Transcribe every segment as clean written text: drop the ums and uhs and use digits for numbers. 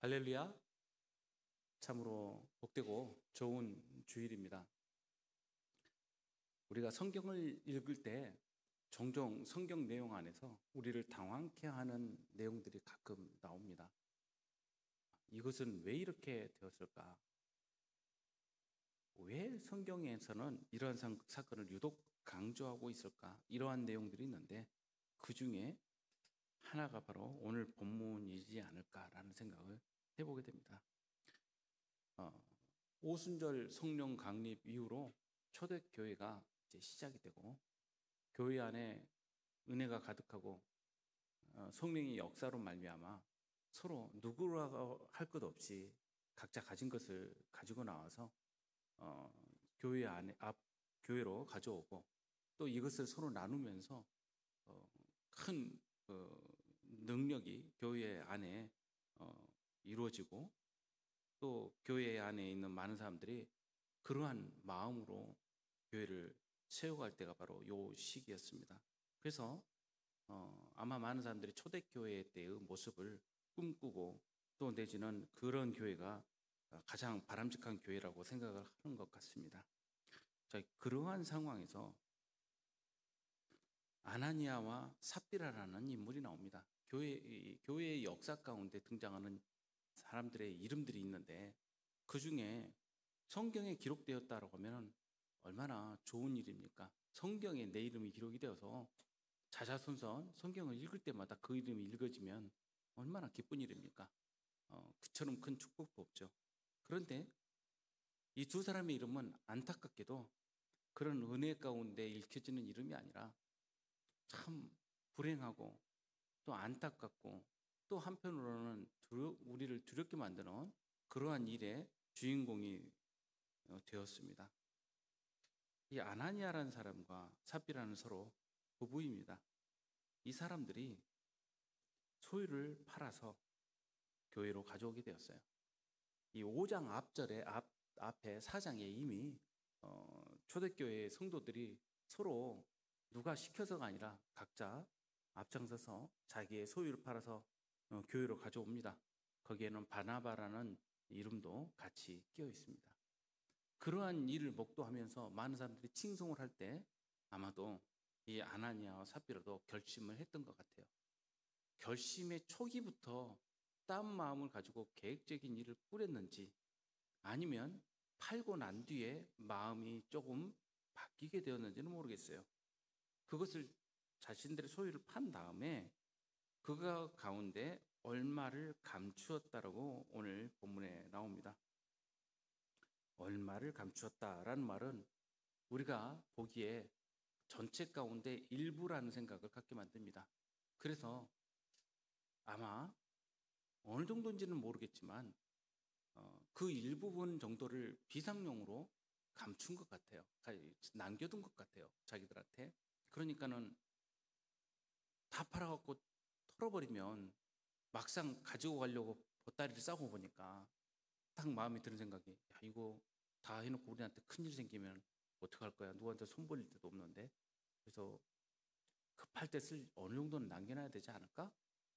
할렐루야. 참으로 복되고 좋은 주일입니다. 우리가 성경을 읽을 때 종종 성경 내용 안에서 우리를 당황케 하는 내용들이 가끔 나옵니다. 이것은 왜 이렇게 되었을까? 왜 성경에서는 이러한 사건을 유독 강조하고 있을까? 이러한 내용들이 있는데 그 중에 하나가 바로 오늘 본문이지 않을까라는 생각을 해보게 됩니다. 오순절 성령 강립 이후로 초대교회가 이제 시작이 되고 교회 안에 은혜가 가득하고 성령의 역사로 말미암아 서로 누구라고 할 것 없이 각자 가진 것을 가지고 나와서 교회 안에 교회로 가져오고 또 이것을 서로 나누면서 큰 능력이 교회 안에 이루어지고 또 교회 안에 있는 많은 사람들이 그러한 마음으로 교회를 세워갈 때가 바로 요 시기였습니다. 그래서 아마 많은 사람들이 초대교회 때의 모습을 꿈꾸고 또 내지는 그런 교회가 가장 바람직한 교회라고 생각을 하는 것 같습니다. 자, 그러한 상황에서 아나니아와 삽비라라는 인물이 나옵니다. 교회의 역사 가운데 등장하는 사람들의 이름들이 있는데 그 중에 성경에 기록되었다라고 하면 얼마나 좋은 일입니까? 성경에 내 이름이 기록이 되어서 자자손손 성경을 읽을 때마다 그 이름이 읽어지면 얼마나 기쁜 일입니까? 그처럼 큰 축복도 없죠. 그런데 이 두 사람의 이름은 안타깝게도 그런 은혜 가운데 읽혀지는 이름이 아니라 참 불행하고 또 안타깝고 또 한편으로는 우리를 두렵게 만드는 그러한 일의 주인공이 되었습니다. 이 아나니아라는 사람과 삽비라는 서로 부부입니다. 이 사람들이 소유를 팔아서 교회로 가져오게 되었어요. 이 5장 앞절에 앞에 4장에 이미 초대교회 성도들이 서로 누가 시켜서가 아니라 각자 앞장서서 자기의 소유를 팔아서 교회로 가져옵니다. 거기에는 바나바라는 이름도 같이 끼어 있습니다. 그러한 일을 목도하면서 많은 사람들이 칭송을 할 때 아마도 이 아나니아와 삽비라도 결심을 했던 것 같아요. 결심의 초기부터 따은 마음을 가지고 계획적인 일을 꾸렸는지 아니면 팔고 난 뒤에 마음이 조금 바뀌게 되었는지는 모르겠어요. 그것을 자신들의 소유를 판 다음에 그가 가운데 얼마를 감추었다라고 오늘 본문에 나옵니다. 얼마를 감추었다라는 말은 우리가 보기에 전체 가운데 일부라는 생각을 갖게 만듭니다. 그래서 아마 어느 정도인지는 모르겠지만 그 일부분 정도를 비상용으로 감춘 것 같아요. 남겨둔 것 같아요. 자기들한테. 그러니까는 다 팔아갖고 털어버리면 막상 가지고 가려고 보따리를 싸고 보니까 딱 마음에 드는 생각이 야 이거 다 해놓고 우리한테 큰일 생기면 어떡할 거야. 누구한테 손 벌릴 데도 없는데. 그래서 급할 때 쓸 어느 정도는 남겨놔야 되지 않을까?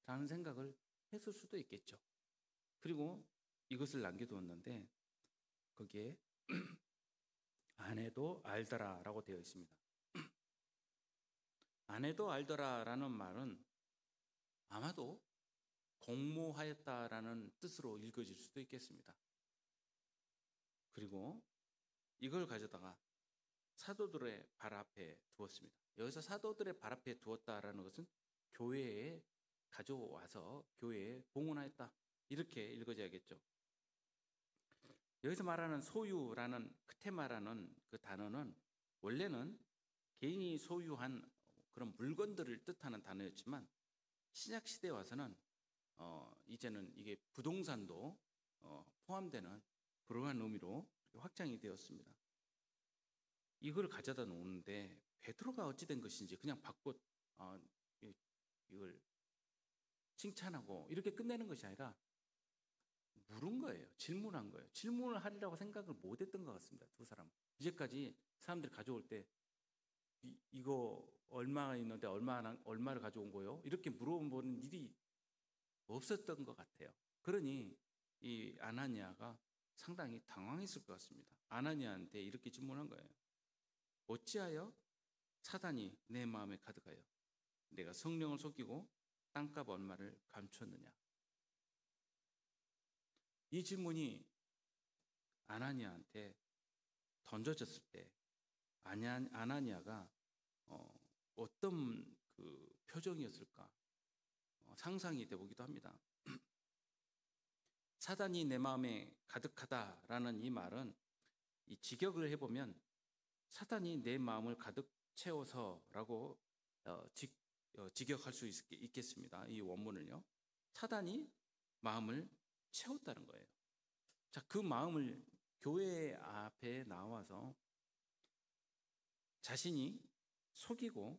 라는 생각을 했을 수도 있겠죠. 그리고 이것을 남겨두었는데 거기에 아내도 알더라라고 되어 있습니다. 아내도 알더라라는 말은 아마도 공모하였다라는 뜻으로 읽어질 수도 있겠습니다. 그리고 이걸 가져다가 사도들의 발 앞에 두었습니다. 여기서 사도들의 발 앞에 두었다라는 것은 교회에 가져와서 교회에 봉헌하였다. 이렇게 읽어져야겠죠. 여기서 말하는 소유라는 끝에 말하는 그 단어는 원래는 개인이 소유한 그런 물건들을 뜻하는 단어였지만 신약 시대에 와서는 이제는 이게 부동산도 포함되는 그러한 의미로 확장이 되었습니다. 이걸 가져다 놓는데 베드로가 어찌 된 것인지 그냥 받고 이걸 칭찬하고 이렇게 끝내는 것이 아니라 물은 거예요. 질문한 거예요. 질문을 하리라고 생각을 못했던 것 같습니다. 두 사람. 이제까지 사람들이 가져올 때 이거 얼마가 있는데 얼마를 가져온 거요? 이렇게 물어보는 일이 없었던 것 같아요. 그러니 이 아나니아가 상당히 당황했을 것 같습니다. 아나니아한테 이렇게 질문한 거예요. 어찌하여 사단이 내 마음에 가득하여 내가 성령을 속이고 땅값 얼마를 감췄느냐. 이 질문이 아나니아한테 던져졌을 때 아나니아가 어떤 그 표정이었을까 상상이 되보기도 합니다. 사단이 내 마음에 가득하다라는 이 말은 이 직역을 해보면 사단이 내 마음을 가득 채워서라고 직역할 수 있겠습니다. 이 원문을요. 사단이 마음을 채웠다는 거예요. 자, 그 마음을 교회 앞에 나와서 자신이 속이고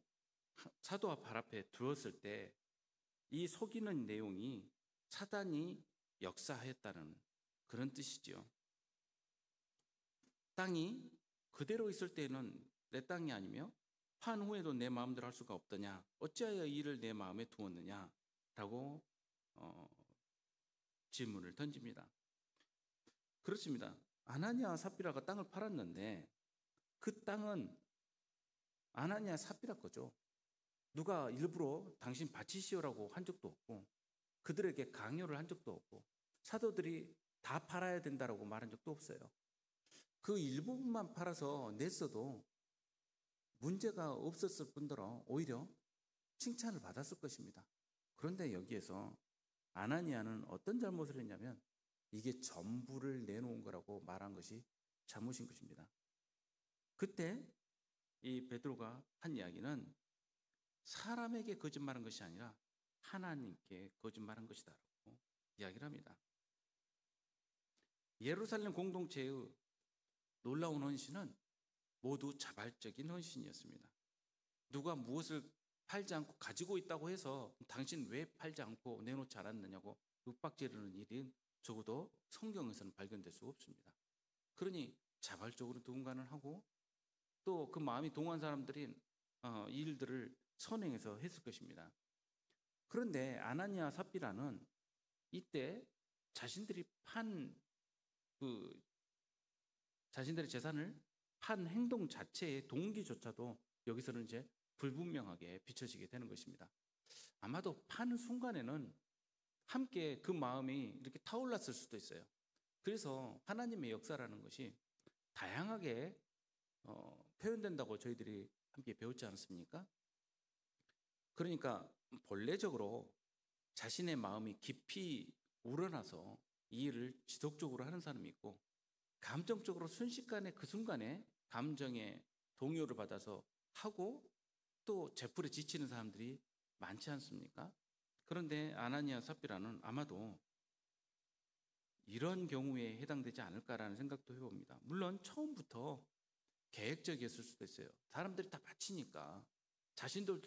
사도와 발 앞에 두었을 때 이 속이는 내용이 사단이 역사하였다는 그런 뜻이지요. 땅이 그대로 있을 때는 내 땅이 아니며 판 후에도 내 마음대로 할 수가 없더냐. 어찌하여 이를 내 마음에 두었느냐 라고 질문을 던집니다. 그렇습니다. 아나니아와 삽비라가 땅을 팔았는데 그 땅은 아나니아 삽비라 거죠. 누가 일부러 당신 바치시오라고 한 적도 없고 그들에게 강요를 한 적도 없고 사도들이 다 팔아야 된다라고 말한 적도 없어요. 그 일부분만 팔아서 냈어도 문제가 없었을 뿐더러 오히려 칭찬을 받았을 것입니다. 그런데 여기에서 아나니아는 어떤 잘못을 했냐면 이게 전부를 내놓은 거라고 말한 것이 잘못인 것입니다. 그때 이 베드로가 한 이야기는 사람에게 거짓말한 것이 아니라 하나님께 거짓말한 것이다라고 이야기를 합니다. 예루살렘 공동체의 놀라운 헌신은 모두 자발적인 헌신이었습니다. 누가 무엇을 팔지 않고 가지고 있다고 해서 당신 왜 팔지 않고 내놓지 않았느냐고 윽박지르는 일은 적어도 성경에서는 발견될 수 없습니다. 그러니 자발적으로 누군가는 하고 또 그 마음이 동한 사람들이 이 일들을 선행해서 했을 것입니다. 그런데 아나니아 삽비라는 이때 자신들이 자신들의 재산을 판 행동 자체의 동기조차도 여기서는 이제 불분명하게 비춰지게 되는 것입니다. 아마도 파는 순간에는 함께 그 마음이 이렇게 타올랐을 수도 있어요. 그래서 하나님의 역사라는 것이 다양하게 표현된다고 저희들이 함께 배웠지 않았습니까? 그러니까 본래적으로 자신의 마음이 깊이 우러나서 이 일을 지속적으로 하는 사람이 있고 감정적으로 순식간에 그 순간에 감정의 동요를 받아서 하고 또 제풀에 지치는 사람들이 많지 않습니까? 그런데 아나니아 삽비라는 아마도 이런 경우에 해당되지 않을까라는 생각도 해봅니다. 물론 처음부터 계획적이었을 수도 있어요. 사람들이 다 바치니까 자신들도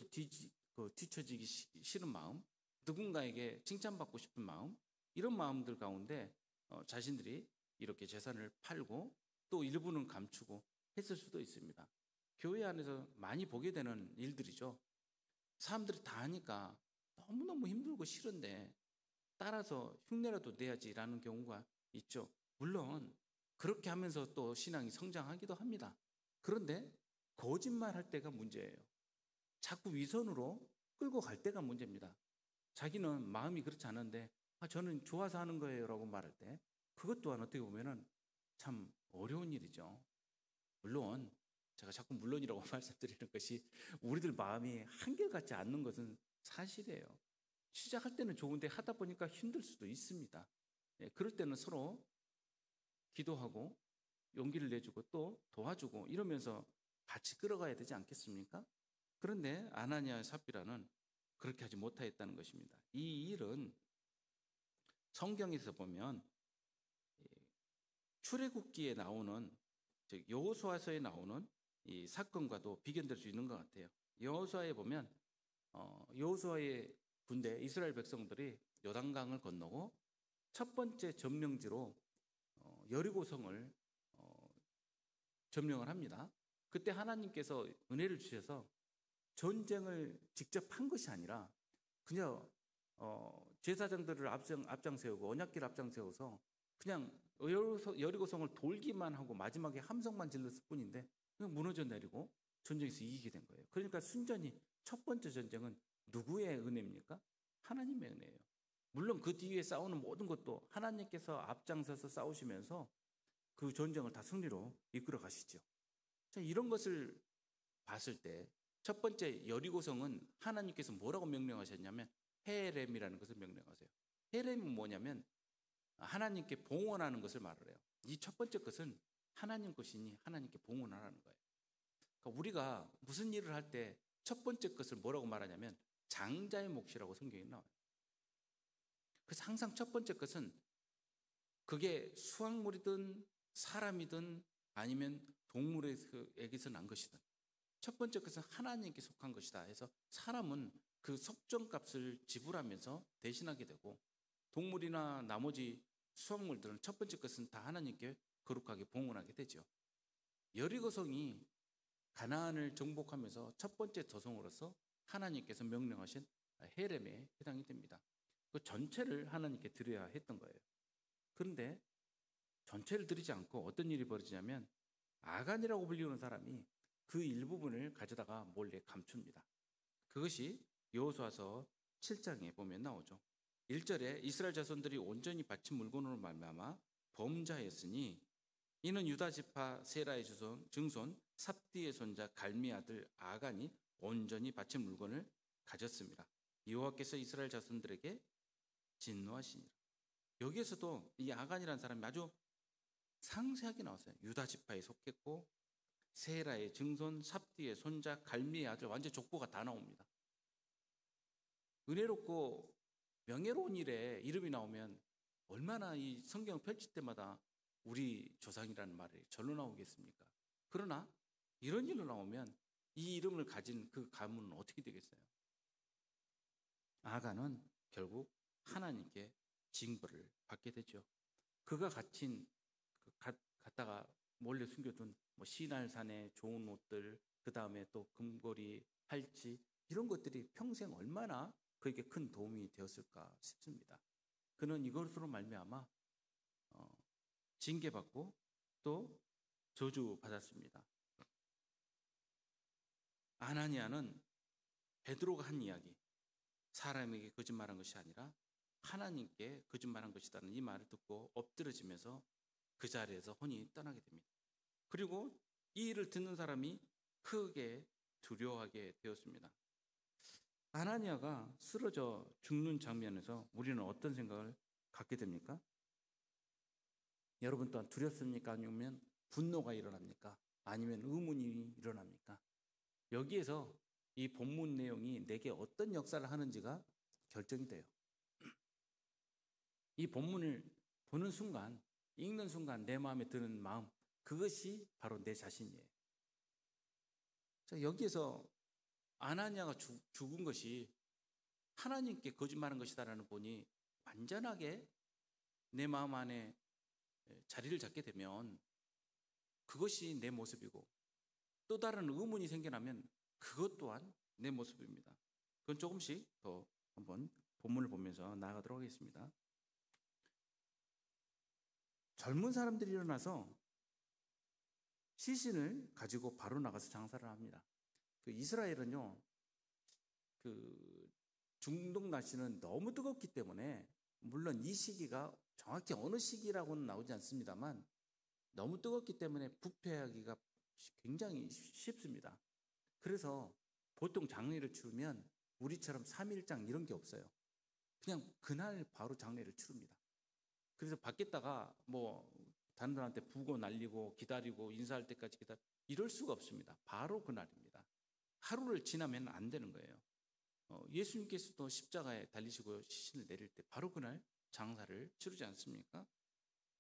뒤처지기 싫은 마음, 누군가에게 칭찬받고 싶은 마음, 이런 마음들 가운데 자신들이 이렇게 재산을 팔고 또 일부는 감추고 했을 수도 있습니다. 교회 안에서 많이 보게 되는 일들이죠. 사람들이 다 하니까 너무너무 힘들고 싫은데 따라서 흉내라도 내야지라는 경우가 있죠. 물론 그렇게 하면서 또 신앙이 성장하기도 합니다. 그런데 거짓말할 때가 문제예요. 자꾸 위선으로 끌고 갈 때가 문제입니다. 자기는 마음이 그렇지 않은데 저는 좋아서 하는 거예요 라고 말할 때 그것 또한 어떻게 보면 참 어려운 일이죠. 물론 제가 자꾸 물론이라고 말씀드리는 것이 우리들 마음이 한결같지 않는 것은 사실이에요. 시작할 때는 좋은데 하다 보니까 힘들 수도 있습니다. 그럴 때는 서로 기도하고 용기를 내주고 또 도와주고 이러면서 같이 끌어가야 되지 않겠습니까? 그런데 아나니아 삽비라는 그렇게 하지 못하였다는 것입니다. 이 일은 성경에서 보면 출애굽기에 나오는 여호수아서에 나오는 이 사건과도 비견될 수 있는 것 같아요. 여호수아에 보면 여호수아의 군대 이스라엘 백성들이 요단강을 건너고 첫 번째 점령지로 여리고성을 점령을 합니다. 그때 하나님께서 은혜를 주셔서 전쟁을 직접 한 것이 아니라 그냥 제사장들을 앞장 세우고 언약궤를 앞장 세워서 그냥 여리고성을 돌기만 하고 마지막에 함성만 질렀을 뿐인데 그냥 무너져 내리고 전쟁에서 이기게 된 거예요. 그러니까 순전히 첫 번째 전쟁은 누구의 은혜입니까? 하나님의 은혜예요. 물론 그 뒤에 싸우는 모든 것도 하나님께서 앞장서서 싸우시면서 그 전쟁을 다 승리로 이끌어 가시죠. 자, 이런 것을 봤을 때 첫 번째 여리고성은 하나님께서 뭐라고 명령하셨냐면 헤렘이라는 것을 명령하세요. 헤렘은 뭐냐면 하나님께 봉헌하는 것을 말을 해요. 이 첫 번째 것은 하나님 것이니 하나님께 봉헌하라는 거예요. 그러니까 우리가 무슨 일을 할 때 첫 번째 것을 뭐라고 말하냐면 장자의 몫이라고 성경에 나와요. 그래서 항상 첫 번째 것은 그게 수확물이든 사람이든 아니면 동물에게서 난 것이든 첫 번째 것은 하나님께 속한 것이다 해서 사람은 그 속정값을 지불하면서 대신하게 되고 동물이나 나머지 수확물들은 첫 번째 것은 다 하나님께 거룩하게 봉헌하게 되죠. 여리고성이 가나안을 정복하면서 첫 번째 도성으로서 하나님께서 명령하신 헤렘에 해당이 됩니다. 그 전체를 하나님께 드려야 했던 거예요. 그런데 전체를 드리지 않고 어떤 일이 벌어지냐면 아간이라고 불리는 사람이 그 일부분을 가져다가 몰래 감춥니다. 그것이 여호수아서 7장에 보면 나오죠. 1절에 이스라엘 자손들이 온전히 바친 물건으로 말미암아 범죄하였으니 이는 유다 지파 세라의 증손 삽디의 손자 갈미 아들 아간이 온전히 바친 물건을 가졌습니다. 여호와께서 이스라엘 자손들에게 진노하시니라. 여기에서도 이 아간이라는 사람이 아주 상세하게 나왔어요. 유다 지파에 속했고 세라의 증손 삽디의 손자 갈미의 아들, 완전 족보가 다 나옵니다. 은혜롭고 명예로운 일에 이름이 나오면 얼마나 이 성경을 펼칠 때마다 우리 조상이라는 말이 절로 나오겠습니까? 그러나 이런 일로 나오면 이 이름을 가진 그 가문은 어떻게 되겠어요? 아간은 결국 하나님께 징벌을 받게 되죠. 그가 갖다가 몰래 숨겨둔 시날산의 좋은 옷들, 그 다음에 또 금고리, 팔찌 이런 것들이 평생 얼마나 그에게 큰 도움이 되었을까 싶습니다. 그는 이것으로 말미암아 징계받고 또 저주받았습니다. 아나니아는 베드로가 한 이야기, 사람에게 거짓말한 것이 아니라 하나님께 거짓말한 것이라는 이 말을 듣고 엎드러지면서 그 자리에서 혼이 떠나게 됩니다. 그리고 이 일을 듣는 사람이 크게 두려워하게 되었습니다. 아나니아가 쓰러져 죽는 장면에서 우리는 어떤 생각을 갖게 됩니까? 여러분 또한 두렵습니까? 아니면 분노가 일어납니까? 아니면 의문이 일어납니까? 여기에서 이 본문 내용이 내게 어떤 역사를 하는지가 결정이 돼요. 이 본문을 보는 순간, 읽는 순간 내 마음에 드는 마음, 그것이 바로 내 자신이에요. 자, 여기에서 아나니아가 죽은 것이 하나님께 거짓말한 것이다라는 본이 완전하게 내 마음 안에 자리를 잡게 되면 그것이 내 모습이고 또 다른 의문이 생겨나면 그것 또한 내 모습입니다. 그건 조금씩 더 한번 본문을 보면서 나아가도록 하겠습니다. 젊은 사람들이 일어나서 시신을 가지고 바로 나가서 장사를 합니다. 그 이스라엘은요, 그 중동 날씨는 너무 뜨겁기 때문에 물론 이 시기가 정확히 어느 시기라고는 나오지 않습니다만 너무 뜨겁기 때문에 부패하기가 굉장히 쉽습니다. 그래서 보통 장례를 치르면 우리처럼 3일장 이런 게 없어요. 그냥 그날 바로 장례를 치릅니다. 그래서 밖에다가 다른 사람한테 부고 날리고 기다리고 인사할 때까지 이럴 수가 없습니다. 바로 그날입니다. 하루를 지나면 안 되는 거예요. 예수님께서도 십자가에 달리시고 시신을 내릴 때 바로 그날 장사를 치르지 않습니까?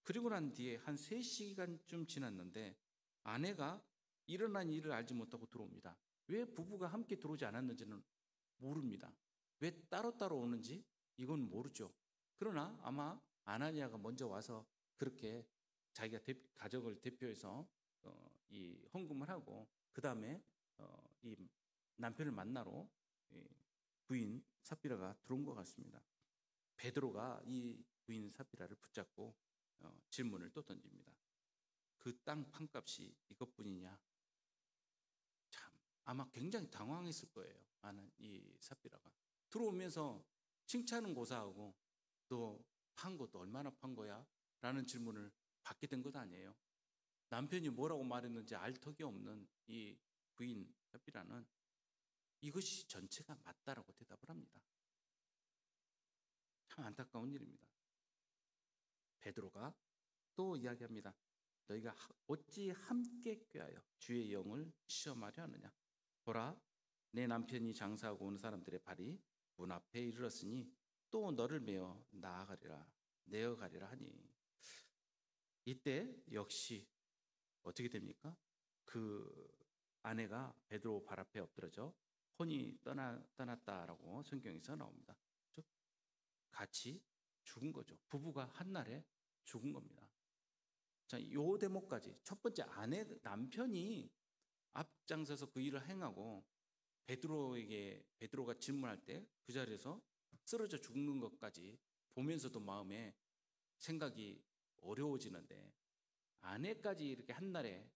그리고 난 뒤에 한 3시간쯤 지났는데 아내가 일어난 일을 알지 못하고 들어옵니다. 왜 부부가 함께 들어오지 않았는지는 모릅니다. 왜 따로따로 오는지 이건 모르죠. 그러나 아마 아나니아가 먼저 와서 그렇게 자기가 가족을 대표해서 이 헌금을 하고 그 다음에 이 남편을 만나러 부인 삽비라가 들어온 것 같습니다. 베드로가 이 부인 삽비라를 붙잡고 질문을 또 던집니다. 그 땅 판값이 이것뿐이냐? 참 아마 굉장히 당황했을 거예요. 아는 이 삽비라가 들어오면서 칭찬은 고사하고 또 판 것도 얼마나 판 거야? 라는 질문을 받게 된 것 아니에요. 남편이 뭐라고 말했는지 알 턱이 없는 이 부인 삽비라는 이것이 전체가 맞다라고 대답을 합니다. 참 안타까운 일입니다. 베드로가 또 이야기합니다. 너희가 어찌 함께 꾀하여 주의 영을 시험하려 하느냐? 보라, 내 남편이 장사하고 오는 사람들의 발이 문 앞에 이르렀으니 또 너를 메어 나아가리라 내어가리라 하니. 이때 역시 어떻게 됩니까? 그 아내가 베드로 발 앞에 엎드러져 혼이 떠났다라고 성경에서 나옵니다. 즉 같이 죽은 거죠. 부부가 한날에 죽은 겁니다. 자, 요 대목까지 첫 번째 남편이 앞장서서 그 일을 행하고 베드로가 질문할 때 그 자리에서 쓰러져 죽는 것까지 보면서도 마음에 생각이 어려워지는데 아내까지 이렇게 한날에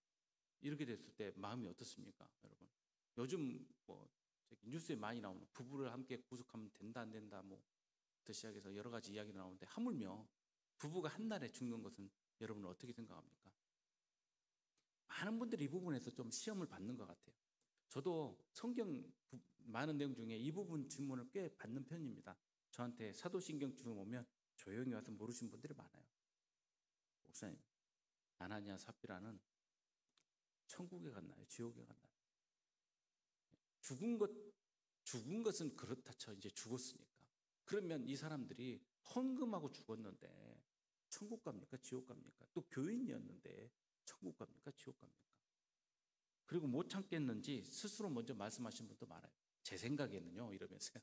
이렇게 됐을 때 마음이 어떻습니까, 여러분? 요즘 뭐 뉴스에 많이 나오는 부부를 함께 구속하면 된다 안 된다 뭐부터 시작해서 여러 가지 이야기가 나오는데 하물며 부부가 한날에 죽는 것은 여러분은 어떻게 생각합니까? 많은 분들이 이 부분에서 좀 시험을 받는 것 같아요. 저도 성경 많은 내용 중에 이 부분 질문을 꽤 받는 편입니다. 저한테 사도신경쯤 오면 조용히 와서 모르시는 분들이 많아요. 목사님, 아나니아 삽비라는 천국에 갔나요? 지옥에 갔나요? 죽은 것은 그렇다 쳐. 이제 죽었으니까. 그러면 이 사람들이 헌금하고 죽었는데 천국 갑니까? 지옥 갑니까? 또 교인이었는데 천국 갑니까? 지옥 갑니까? 그리고 못 참겠는지 스스로 먼저 말씀하신 분도 많아요. 제 생각에는요, 이러면서요.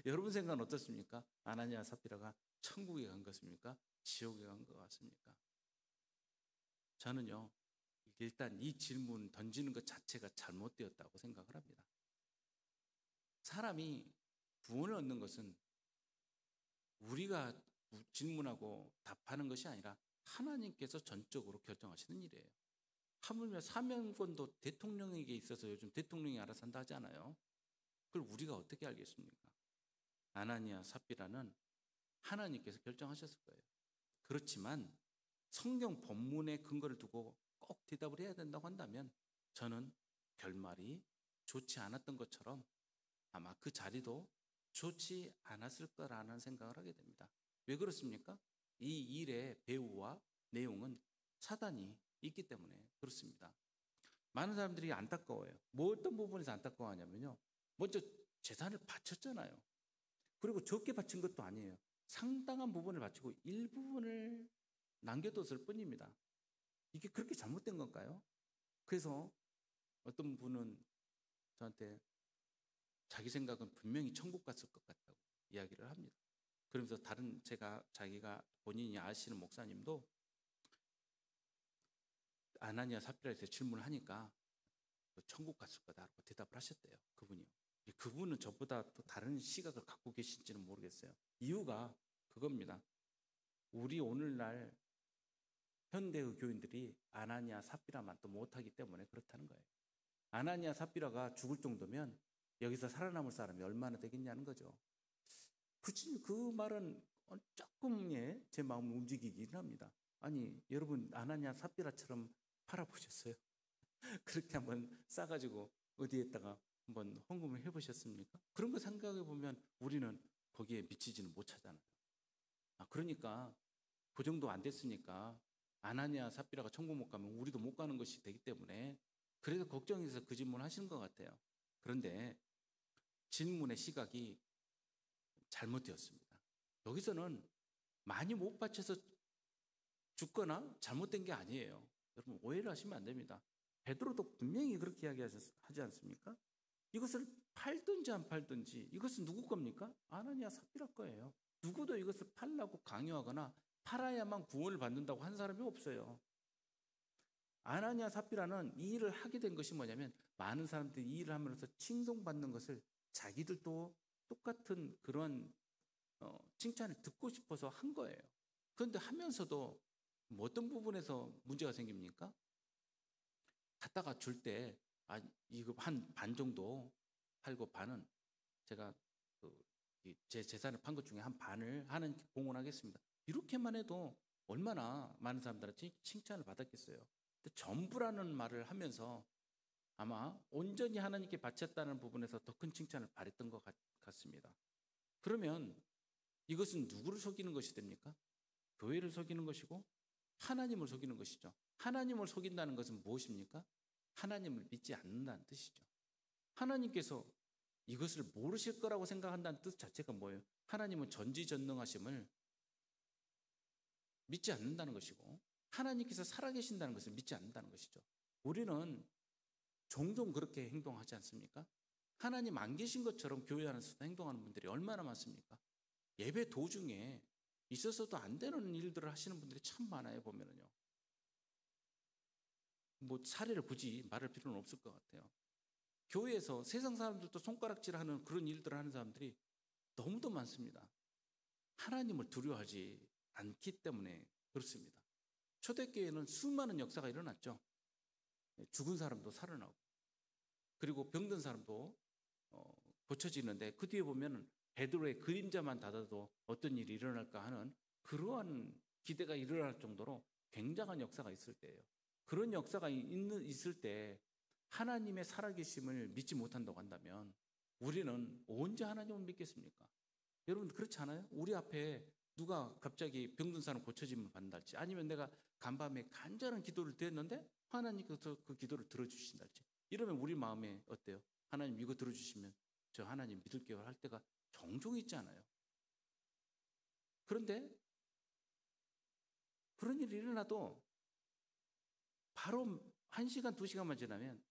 여러분 생각은 어떻습니까? 아나니아 삽비라가 천국에 간 것입니까? 지옥에 간 것 같습니까? 저는요, 일단 이 질문 던지는 것 자체가 잘못되었다고 생각을 합니다. 사람이 구원을 얻는 것은 우리가 질문하고 답하는 것이 아니라 하나님께서 전적으로 결정하시는 일이에요. 하물며 사면권도 대통령에게 있어서 요즘 대통령이 알아서 한다 하지 않아요? 그걸 우리가 어떻게 알겠습니까? 아나니아 삽비라는 하나님께서 결정하셨을 거예요. 그렇지만 성경 본문의 근거를 두고 꼭 대답을 해야 된다고 한다면 저는 결말이 좋지 않았던 것처럼 아마 그 자리도 좋지 않았을 거라는 생각을 하게 됩니다. 왜 그렇습니까? 이 일의 배우와 내용은 사단이 있기 때문에 그렇습니다. 많은 사람들이 안타까워요. 뭐 어떤 부분에서 안타까워하냐면요, 먼저 재산을 바쳤잖아요. 그리고 적게 바친 것도 아니에요. 상당한 부분을 바치고 일부분을 남겨뒀을 뿐입니다. 이게 그렇게 잘못된 건가요? 그래서 어떤 분은 저한테 자기 생각은 분명히 천국 갔을 것 같다고 이야기를 합니다. 그러면서 자기가 본인이 아시는 목사님도 아나니아 삽비라에서 질문을 하니까 천국 갔을 거다라고 대답을 하셨대요. 그분이요. 그분은 저보다 또 다른 시각을 갖고 계신지는 모르겠어요. 이유가 그겁니다. 우리 오늘날 현대의 교인들이 아나니아 삽비라만 또 못하기 때문에 그렇다는 거예요. 아나니아 삽비라가 죽을 정도면 여기서 살아남을 사람이 얼마나 되겠냐는 거죠. 그 말은 조금 제 마음을 움직이긴 합니다. 아니 여러분 아나니아 삽비라처럼 팔아보셨어요? 그렇게 한번 싸가지고 어디에다가 한번 헌금을 해보셨습니까? 그런 거 생각해 보면 우리는 거기에 미치지는 못하잖아요. 그러니까 그 정도 안 됐으니까 아나니아 삽비라가 천국 못 가면 우리도 못 가는 것이 되기 때문에 그래서 걱정해서 그 질문을 하시는 것 같아요. 그런데 질문의 시각이 잘못되었습니다. 여기서는 많이 못 바쳐서 죽거나 잘못된 게 아니에요. 여러분 오해를 하시면 안 됩니다. 베드로도 분명히 그렇게 이야기하지 않습니까? 이것을 팔든지 안 팔든지 이것은 누구 겁니까? 아나니아 삽비라 거예요. 누구도 이것을 팔라고 강요하거나 팔아야만 구원을 받는다고 한 사람이 없어요. 아나니아 삽비라는 이 일을 하게 된 것이 뭐냐면 많은 사람들이 이 일을 하면서 칭송받는 것을 자기들도 똑같은 그런 칭찬을 듣고 싶어서 한 거예요. 그런데 하면서도 뭐 어떤 부분에서 문제가 생깁니까? 갖다가 줄 때, 이거 한 반 정도 팔고 반은 제가 제 재산을 판 것 중에 한 반을 하나님께 봉헌하겠습니다. 이렇게만 해도 얼마나 많은 사람들한테 칭찬을 받았겠어요. 근데 전부라는 말을 하면서 아마 온전히 하나님께 바쳤다는 부분에서 더 큰 칭찬을 바랬던 것 같습니다. 그러면 이것은 누구를 속이는 것이 됩니까? 교회를 속이는 것이고 하나님을 속이는 것이죠. 하나님을 속인다는 것은 무엇입니까? 하나님을 믿지 않는다는 뜻이죠. 하나님께서 이것을 모르실 거라고 생각한다는 뜻 자체가 뭐예요? 하나님은 전지전능하심을 믿지 않는다는 것이고 하나님께서 살아계신다는 것을 믿지 않는다는 것이죠. 우리는 종종 그렇게 행동하지 않습니까? 하나님 안 계신 것처럼 교회 안에서 행동하는 분들이 얼마나 많습니까? 예배 도중에 있어서도 안 되는 일들을 하시는 분들이 참 많아요. 보면은요. 뭐 사례를 굳이 말할 필요는 없을 것 같아요. 교회에서 세상 사람들도 손가락질하는 그런 일들을 하는 사람들이 너무도 많습니다. 하나님을 두려워하지 않기 때문에 그렇습니다. 초대교회는 수많은 역사가 일어났죠. 죽은 사람도 살아나고 그리고 병든 사람도 고쳐지는데 그 뒤에 보면 베드로의 그림자만 닫아도 어떤 일이 일어날까 하는 그러한 기대가 일어날 정도로 굉장한 역사가 있을 때예요. 그런 역사가 있을 때 하나님의 살아계심을 믿지 못한다고 한다면 우리는 언제 하나님을 믿겠습니까? 여러분 그렇지 않아요? 우리 앞에 누가 갑자기 병든 사람 고쳐짐을 받는달지 아니면 내가 간밤에 간절한 기도를 드렸는데 하나님께서 그 기도를 들어주신달지 이러면 우리 마음에 어때요? 하나님 이거 들어주시면 저 하나님 믿을게요 할 때가 종종 있잖아요. 그런데 그런 일이 일어나도 바로 1시간, 2시간만 지나면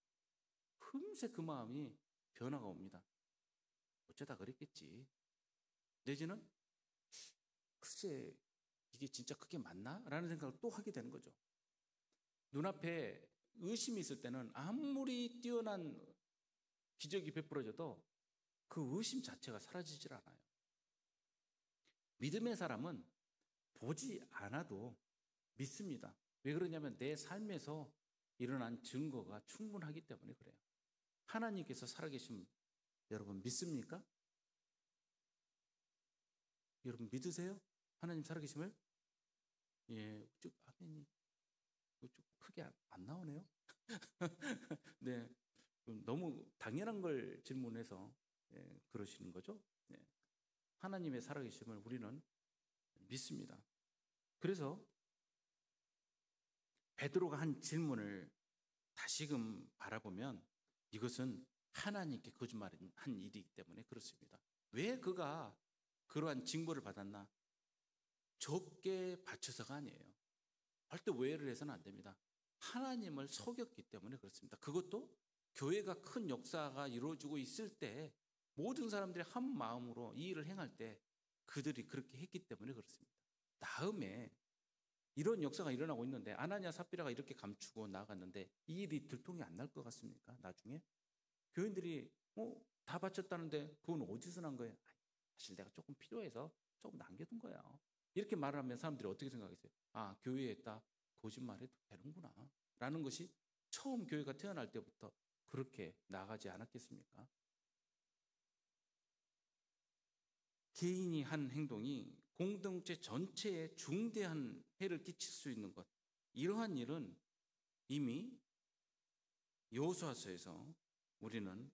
금세 그 마음이 변화가 옵니다. 어쩌다 그랬겠지. 내지는 글쎄 이게 진짜 그게 맞나? 라는 생각을 또 하게 되는 거죠. 눈앞에 의심이 있을 때는 아무리 뛰어난 기적이 베풀어져도 그 의심 자체가 사라지질 않아요. 믿음의 사람은 보지 않아도 믿습니다. 왜 그러냐면 내 삶에서 일어난 증거가 충분하기 때문에 그래요. 하나님께서 살아계신 여러분 믿습니까? 여러분 믿으세요? 하나님 살아계심을? 예, 쭉 아멘이 쭉 크게 안 나오네요. 네, 너무 당연한 걸 질문해서 그러시는 거죠. 네. 하나님의 살아계심을 우리는 믿습니다. 그래서 베드로가 한 질문을 다시금 바라보면 이것은 하나님께 거짓말한 일이기 때문에 그렇습니다. 왜 그가 그러한 징벌을 받았나? 적게 바쳐서가 아니에요. 절대 오해를 해서는 안 됩니다. 하나님을 속였기 때문에 그렇습니다. 그것도 교회가 큰 역사가 이루어지고 있을 때 모든 사람들이 한 마음으로 이 일을 행할 때 그들이 그렇게 했기 때문에 그렇습니다. 다음에 이런 역사가 일어나고 있는데 아나니아 삽비라가 이렇게 감추고 나갔는데 이 일이 들통이 안 날 것 같습니까? 나중에 교인들이 다 바쳤다는데 그건 어디서 난 거예요? 사실 내가 조금 필요해서 조금 남겨둔 거야. 이렇게 말을 하면 사람들이 어떻게 생각했어요? 아, 교회에 있다 거짓말해도 되는구나 라는 것이 처음 교회가 태어날 때부터 그렇게 나가지 않았겠습니까? 개인이 한 행동이 공동체 전체에 중대한 해를 끼칠 수 있는 것, 이러한 일은 이미 여호수아서에서 우리는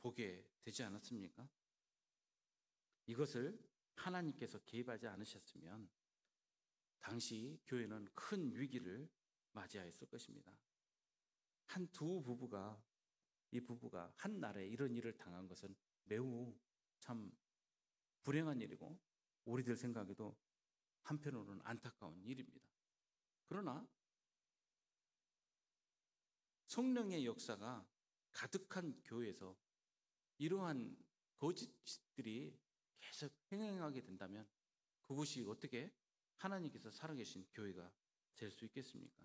보게 되지 않았습니까? 이것을 하나님께서 개입하지 않으셨으면 당시 교회는 큰 위기를 맞이하였을 것입니다. 이 부부가 한 날에 이런 일을 당한 것은 매우 참 불행한 일이고 우리들 생각에도 한편으로는 안타까운 일입니다. 그러나 성령의 역사가 가득한 교회에서 이러한 거짓들이 계속 행행하게 된다면 그것이 어떻게 하나님께서 살아계신 교회가 될 수 있겠습니까?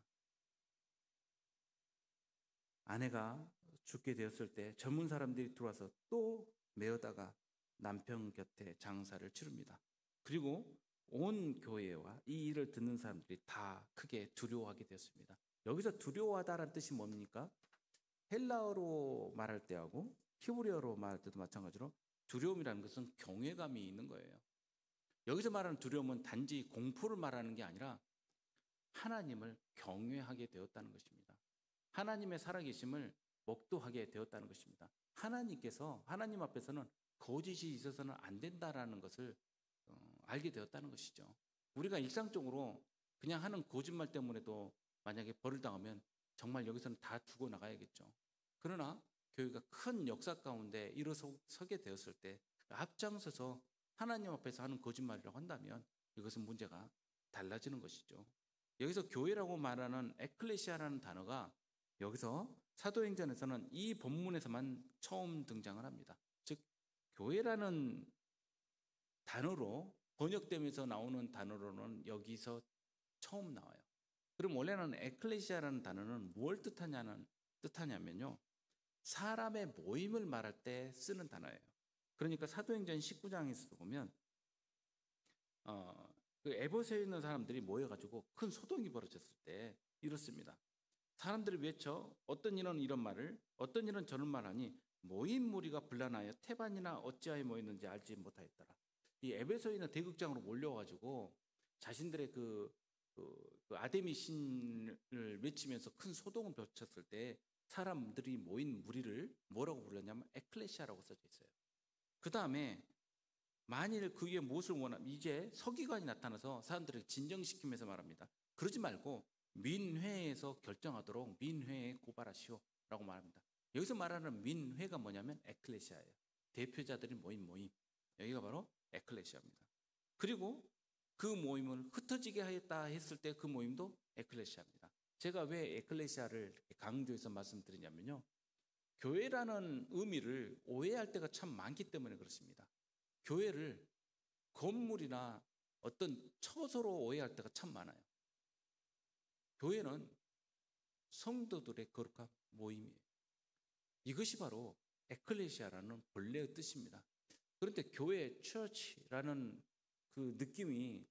아내가 죽게 되었을 때 젊은 사람들이 들어와서 또 메어다가 남편 곁에 장사를 치릅니다. 그리고 온 교회와 이 일을 듣는 사람들이 다 크게 두려워하게 되었습니다. 여기서 두려워하다라는 뜻이 뭡니까? 헬라어로 말할 때하고 히브리어로 말할 때도 마찬가지로 두려움이라는 것은 경외감이 있는 거예요. 여기서 말하는 두려움은 단지 공포를 말하는 게 아니라 하나님을 경외하게 되었다는 것입니다. 하나님의 살아계심을 목도하게 되었다는 것입니다. 하나님 앞에서는 거짓이 있어서는 안 된다라는 것을 알게 되었다는 것이죠. 우리가 일상적으로 그냥 하는 거짓말 때문에도 만약에 벌을 당하면 정말 여기서는 다 두고 나가야겠죠. 그러나 교회가 큰 역사 가운데 일어서게 되었을 때 앞장서서 하나님 앞에서 하는 거짓말이라고 한다면 이것은 문제가 달라지는 것이죠. 여기서 교회라고 말하는 에클레시아라는 단어가 여기서 사도행전에서는 이 본문에서만 처음 등장을 합니다. 즉 교회라는 단어로 번역되면서 나오는 단어로는 여기서 처음 나와요. 그럼 원래는 에클레시아라는 단어는 뭘 뜻하냐면요. 사람의 모임을 말할 때 쓰는 단어예요. 그러니까 사도행전 19장에서도 보면 그 에베소에 있는 사람들이 모여가지고 큰 소동이 벌어졌을 때 이렇습니다. 사람들이 외쳐 어떤 이는 이런 말을 어떤 이는 저런 말하니 모인 무리가 분란하여 태반이나 어찌하여 모였는지 알지 못하였더라. 이 에베소에 있는 대극장으로 몰려가지고 자신들의 그 아데미 신을 외치면서 큰 소동을 벌쳤을 때 사람들이 모인 무리를 뭐라고 불렀냐면 에클레시아라고 써져 있어요. 그 다음에 만일 그 위에 무엇을 원하면 이제 서기관이 나타나서 사람들을 진정시키면서 말합니다. 그러지 말고 민회에서 결정하도록 민회에 고발하시오 라고 말합니다. 여기서 말하는 민회가 뭐냐면 에클레시아예요. 대표자들이 모인 모임. 여기가 바로 에클레시아입니다. 그리고 그 모임을 흩어지게 하였다 했을 때 그 모임도 에클레시아입니다. 제가 왜 에클레시아를 강조해서 말씀드리냐면요. 교회라는 의미를 오해할 때가 참 많기 때문에 그렇습니다. 교회를 건물이나 어떤 처소로 오해할 때가 참 많아요. 교회는 성도들의 거룩한 모임이에요. 이것이 바로 에클레시아라는 본래의 뜻입니다. 그런데 교회, 처치라는 그 느낌이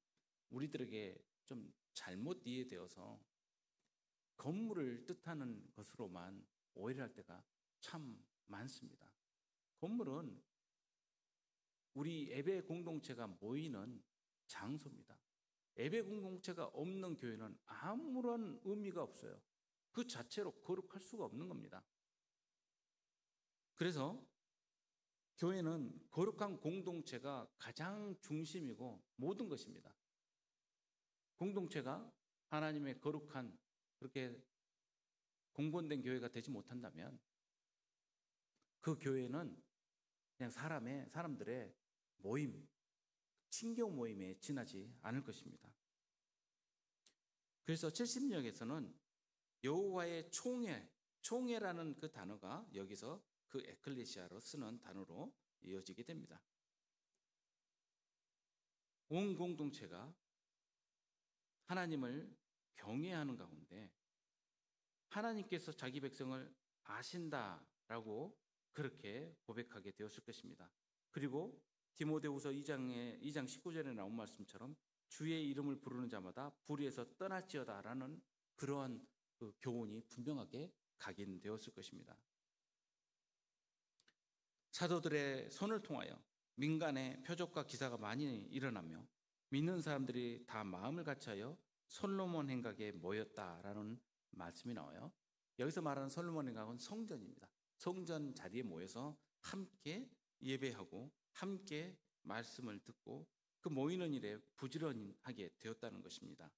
우리들에게 좀 잘못 이해되어서 건물을 뜻하는 것으로만 오해를 할 때가 참 많습니다. 건물은 우리 예배 공동체가 모이는 장소입니다. 예배 공동체가 없는 교회는 아무런 의미가 없어요. 그 자체로 거룩할 수가 없는 겁니다. 그래서 교회는 거룩한 공동체가 가장 중심이고 모든 것입니다. 공동체가 하나님의 거룩한 그렇게 공건된 교회가 되지 못한다면 그 교회는 그냥 사람들의 모임, 친교 모임에 지나지 않을 것입니다. 그래서 70역에서는 여호와의 총회라는 그 단어가 여기서 그 에클레시아로 쓰는 단어로 이어지게 됩니다. 온 공동체가 하나님을 경외하는 가운데 하나님께서 자기 백성을 아신다라고 그렇게 고백하게 되었을 것입니다. 그리고 디모데후서 2장 19절에 나온 말씀처럼 주의 이름을 부르는 자마다 불의에서 떠날지어다라는 그러한 그 교훈이 분명하게 각인되었을 것입니다. 사도들의 손을 통하여 민간의 표적과 기사가 많이 일어나며 믿는 사람들이 다 마음을 같이하여 솔로몬 행각에 모였다라는 말씀이 나와요. 여기서 말하는 솔로몬 행각은 성전입니다. 성전 자리에 모여서 함께 예배하고 함께 말씀을 듣고 그 모이는 일에 부지런하게 되었다는 것입니다.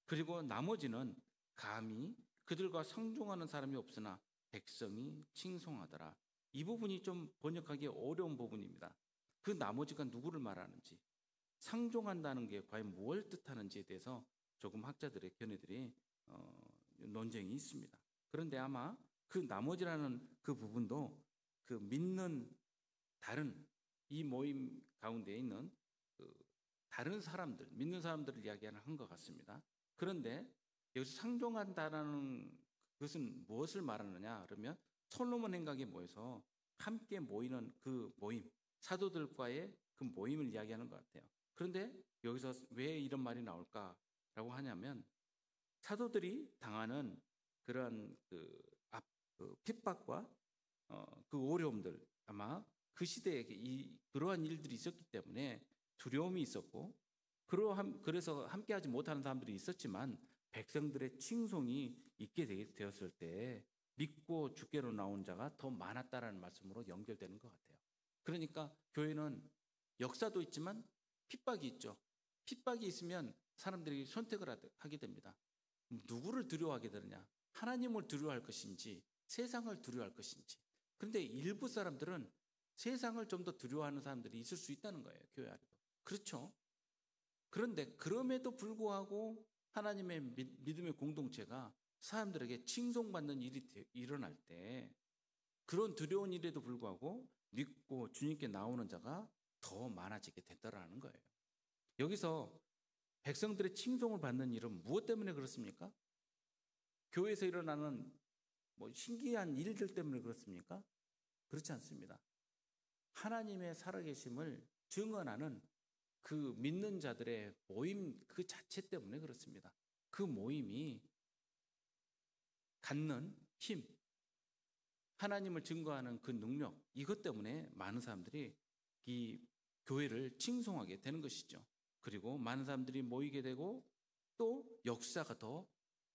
그리고 나머지는 감히 그들과 상종하는 사람이 없으나 백성이 칭송하더라. 이 부분이 좀 번역하기 어려운 부분입니다. 그 나머지가 누구를 말하는지, 상종한다는 게 과연 뭘 뜻하는지에 대해서 조금 학자들의 견해들이 논쟁이 있습니다. 그런데 아마 그 나머지라는 그 부분도 그 믿는 다른 이 모임 가운데 있는 그 다른 사람들, 믿는 사람들을 이야기하는 한 것 같습니다. 그런데 여기서 상종한다라는 그것은 무엇을 말하느냐 그러면 솔로몬 행각에 모여서 함께 모이는 그 모임, 사도들과의 그 모임을 이야기하는 것 같아요. 그런데 여기서 왜 이런 말이 나올까라고 하냐면 사도들이 당하는 그런 그 핍박과 그 어려움들, 아마 그 시대에 그러한 일들이 있었기 때문에 두려움이 있었고, 그래서 함께하지 못하는 사람들이 있었지만 백성들의 칭송이 있게 되었을 때 믿고 주께로 나온 자가 더 많았다라는 말씀으로 연결되는 것 같아요. 그러니까 교회는 역사도 있지만 핍박이 있죠. 핍박이 있으면 사람들이 선택을 하게 됩니다. 누구를 두려워하게 되느냐? 하나님을 두려워할 것인지 세상을 두려워할 것인지. 그런데 일부 사람들은 세상을 좀 더 두려워하는 사람들이 있을 수 있다는 거예요. 교회 안에도. 그렇죠. 그런데 그럼에도 불구하고 하나님의 믿음의 공동체가 사람들에게 칭송받는 일이 일어날 때 그런 두려운 일에도 불구하고 믿고 주님께 나오는 자가 더 많아지게 됐다라는 거예요. 여기서 백성들의 칭송을 받는 일은 무엇 때문에 그렇습니까? 교회에서 일어나는 신기한 일들 때문에 그렇습니까? 그렇지 않습니다. 하나님의 살아계심을 증언하는 그 믿는 자들의 모임 그 자체 때문에 그렇습니다. 그 모임이 갖는 힘, 하나님을 증거하는 그 능력, 이것 때문에 많은 사람들이 이 교회를 칭송하게 되는 것이죠. 그리고 많은 사람들이 모이게 되고 또 역사가 더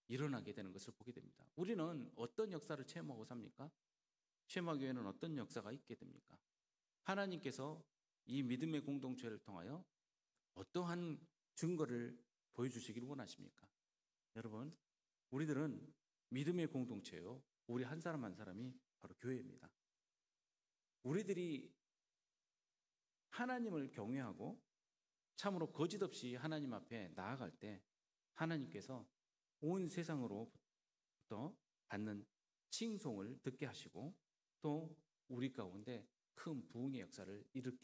일어나게 되는 것을 보게 됩니다. 우리는 어떤 역사를 체험하고 삽니까? 쉐마교회는 어떤 역사가 있게 됩니까? 하나님께서 이 믿음의 공동체를 통하여 어떠한 증거를 보여주시기를 원하십니까? 여러분, 우리들은 믿음의 공동체요. 우리 한 사람 한 사람이 바로 교회입니다. 우리들이 하나님을 경외하고 참으로 거짓 없이 하나님 앞에 나아갈 때 하나님께서 온 세상으로부터 받는 칭송을 듣게 하시고 또 우리 가운데 큰 부흥의 역사를 일으키시고